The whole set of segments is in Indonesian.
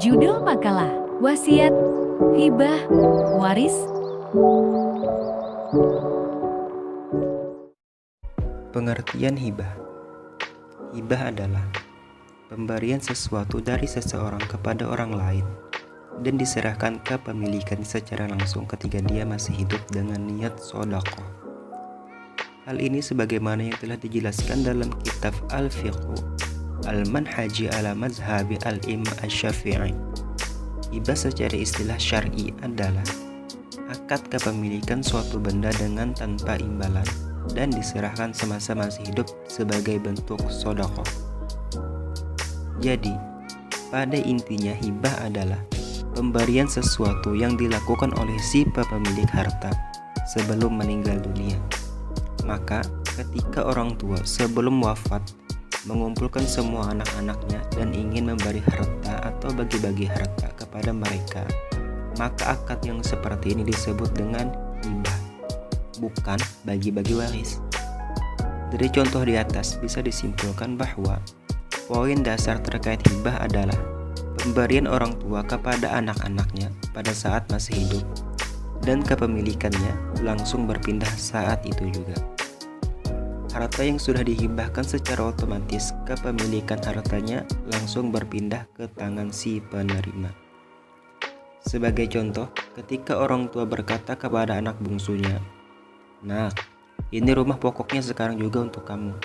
Judul makalah, wasiat, hibah, waris. Pengertian hibah. Hibah adalah pemberian sesuatu dari seseorang kepada orang lain dan diserahkan ke pemilikan secara langsung ketika dia masih hidup dengan niat sedekah. Hal ini sebagaimana yang telah dijelaskan dalam kitab Al-Fiqh Al-Manhaji ala Mazhabi Al-Imam Asy-Syafi'i. Hibah secara istilah syar'i adalah akad kepemilikan suatu benda dengan tanpa imbalan dan diserahkan semasa masih hidup sebagai bentuk sedekah. Jadi, pada intinya hibah adalah pemberian sesuatu yang dilakukan oleh si pemilik harta sebelum meninggal dunia. Maka, ketika orang tua sebelum wafat mengumpulkan semua anak-anaknya dan ingin memberi harta atau bagi-bagi harta kepada mereka, maka akad yang seperti ini disebut dengan hibah, bukan bagi-bagi waris. Dari contoh di atas bisa disimpulkan bahwa poin dasar terkait hibah adalah pemberian orang tua kepada anak-anaknya pada saat masih hidup dan kepemilikannya langsung berpindah saat itu juga. Harta yang sudah dihibahkan secara otomatis kepemilikan hartanya langsung berpindah ke tangan si penerima. Sebagai contoh, ketika orang tua berkata kepada anak bungsunya, "Nak, ini rumah pokoknya sekarang juga untuk kamu."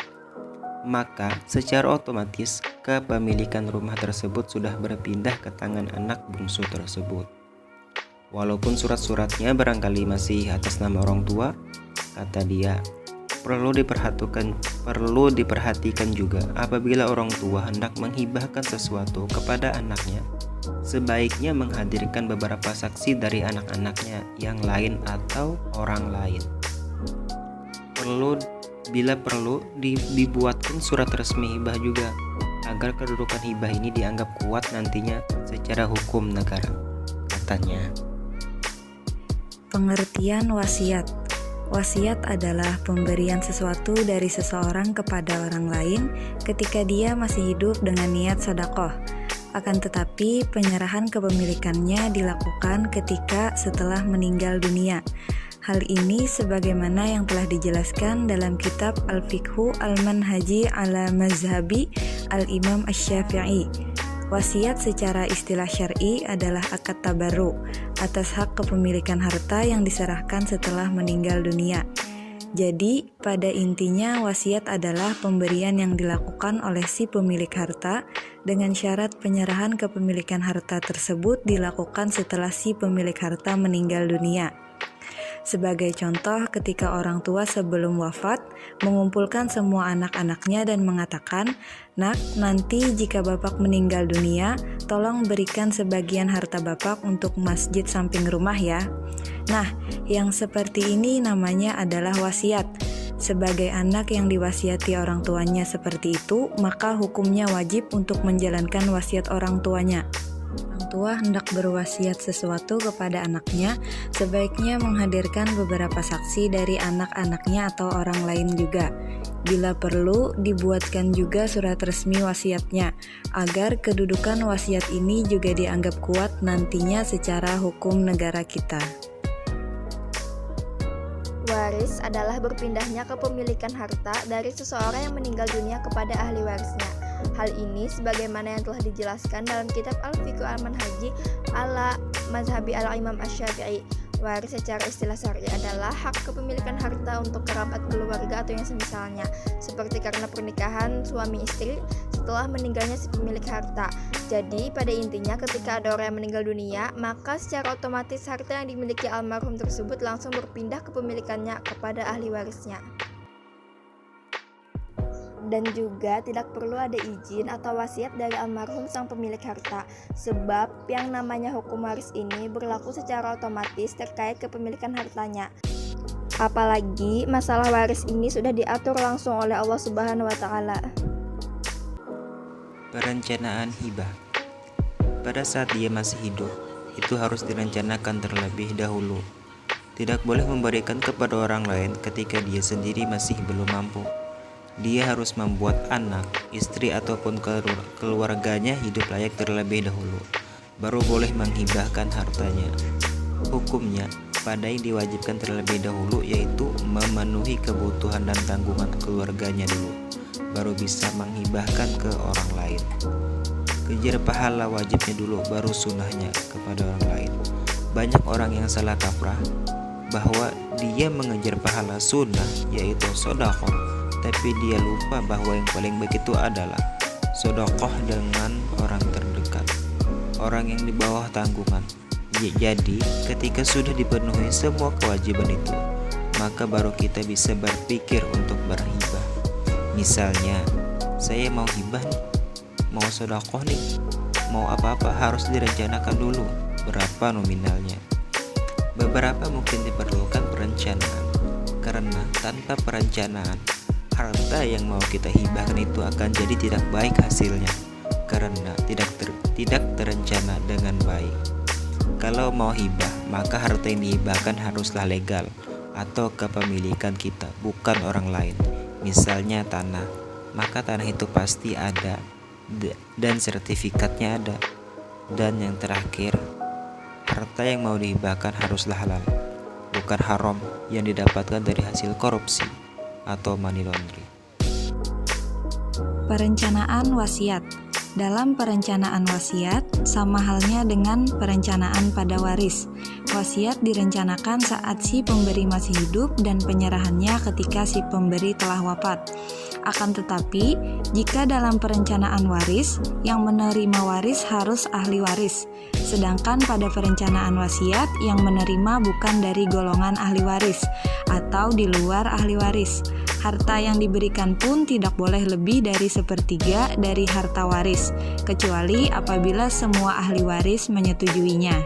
Maka secara otomatis kepemilikan rumah tersebut sudah berpindah ke tangan anak bungsu tersebut. Walaupun surat-suratnya barangkali masih atas nama orang tua, kata dia, perlu diperhatikan juga apabila orang tua hendak menghibahkan sesuatu kepada anaknya, sebaiknya menghadirkan beberapa saksi dari anak-anaknya yang lain atau orang lain. Bila perlu dibuatkan surat resmi hibah juga, agar kedudukan hibah ini dianggap kuat nantinya secara hukum negara, katanya. Pengertian wasiat. Wasiat adalah pemberian sesuatu dari seseorang kepada orang lain ketika dia masih hidup dengan niat sedekah. Akan tetapi, penyerahan kepemilikannya dilakukan ketika setelah meninggal dunia. Hal ini sebagaimana yang telah dijelaskan dalam kitab Al-Fiqh Al-Manhaji ala Mazhabi Al-Imam Asy-Syafi'i. Wasiat secara istilah syar'i adalah akad tabarru atas hak kepemilikan harta yang diserahkan setelah meninggal dunia. Jadi, pada intinya wasiat adalah pemberian yang dilakukan oleh si pemilik harta dengan syarat penyerahan kepemilikan harta tersebut dilakukan setelah si pemilik harta meninggal dunia. Sebagai contoh, ketika orang tua sebelum wafat mengumpulkan semua anak-anaknya dan mengatakan, "Nak, nanti jika bapak meninggal dunia, tolong berikan sebagian harta bapak untuk masjid samping rumah ya." Nah, yang seperti ini namanya adalah wasiat. Sebagai anak yang diwasiati orang tuanya seperti itu, maka hukumnya wajib untuk menjalankan wasiat orang tuanya. Orang tua hendak berwasiat sesuatu kepada anaknya, sebaiknya menghadirkan beberapa saksi dari anak-anaknya atau orang lain juga. Bila perlu, dibuatkan juga surat resmi wasiatnya, agar kedudukan wasiat ini juga dianggap kuat nantinya secara hukum negara kita. Waris adalah berpindahnya kepemilikan harta dari seseorang yang meninggal dunia kepada ahli warisnya. Hal ini sebagaimana yang telah dijelaskan dalam kitab Al-Fiqh Al-Manhaji ala Mazhabi Al-Imam Asy-Syafi'i. Waris secara istilah syar'i adalah hak kepemilikan harta untuk kerabat, keluarga atau yang semisalnya, seperti karena pernikahan suami istri setelah meninggalnya si pemilik harta. Jadi pada intinya ketika ada orang yang meninggal dunia, maka secara otomatis harta yang dimiliki almarhum tersebut langsung berpindah kepemilikannya kepada ahli warisnya. Dan juga tidak perlu ada izin atau wasiat dari almarhum sang pemilik harta, sebab yang namanya hukum waris ini berlaku secara otomatis terkait kepemilikan hartanya. Apalagi masalah waris ini sudah diatur langsung oleh Allah Subhanahu wa Ta'ala. Perencanaan hibah. Pada saat dia masih hidup, itu harus direncanakan terlebih dahulu. Tidak boleh memberikan kepada orang lain ketika dia sendiri masih belum mampu. Dia harus membuat anak, istri ataupun keluarganya hidup layak terlebih dahulu. baru boleh menghibahkan hartanya. Hukumnya, pada yang diwajibkan terlebih dahulu yaitu memenuhi kebutuhan dan tanggungan keluarganya dulu, baru bisa menghibahkan ke orang lain. Kejar pahala wajibnya dulu, baru sunnahnya kepada orang lain. Banyak orang yang salah kaprah bahwa dia mengejar pahala sunnah yaitu sedekah, tapi dia lupa bahwa yang paling baik itu adalah sedekah dengan orang terdekat, orang yang di bawah tanggungan. Jadi ketika sudah dipenuhi semua kewajiban itu, maka baru kita bisa berpikir untuk berhibah. Misalnya, saya mau hibah nih, mau sedekah nih, mau apa-apa harus direncanakan dulu berapa nominalnya. Beberapa mungkin diperlukan perencanaan, karena tanpa perencanaan, harta yang mau kita hibahkan itu akan jadi tidak baik hasilnya, karena tidak terencana dengan baik. Kalau mau hibah, maka harta yang dihibahkan haruslah legal atau kepemilikan kita, bukan orang lain. Misalnya tanah, maka tanah itu pasti ada dan sertifikatnya ada. Dan yang terakhir, harta yang mau dihibahkan haruslah halal, bukan haram yang didapatkan dari hasil korupsi atau money laundering. Perencanaan wasiat. Dalam perencanaan wasiat, sama halnya dengan perencanaan pada waris. Wasiat direncanakan saat si pemberi masih hidup dan penyerahannya ketika si pemberi telah wafat. Akan tetapi, jika dalam perencanaan waris, yang menerima waris harus ahli waris. Sedangkan pada perencanaan wasiat, yang menerima bukan dari golongan ahli waris atau di luar ahli waris. Harta yang diberikan pun tidak boleh lebih dari 1/3 dari harta waris, kecuali apabila semua ahli waris menyetujuinya.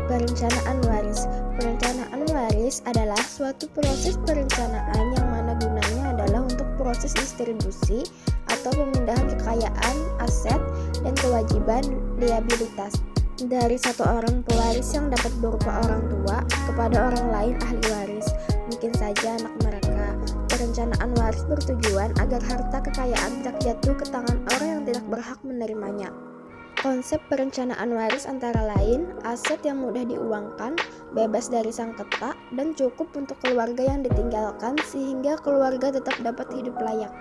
Perencanaan waris. Perencanaan waris adalah suatu proses perencanaan yang mana gunanya adalah untuk proses distribusi atau pemindahan kekayaan, aset, dan kewajiban liabilitas dari satu orang pewaris yang dapat berupa orang tua kepada orang lain ahli waris, mungkin saja anak mereka. Perencanaan waris bertujuan agar harta kekayaan tidak jatuh ke tangan orang yang tidak berhak menerimanya. Konsep perencanaan waris antara lain aset yang mudah diuangkan, bebas dari sengketa, dan cukup untuk keluarga yang ditinggalkan sehingga keluarga tetap dapat hidup layak.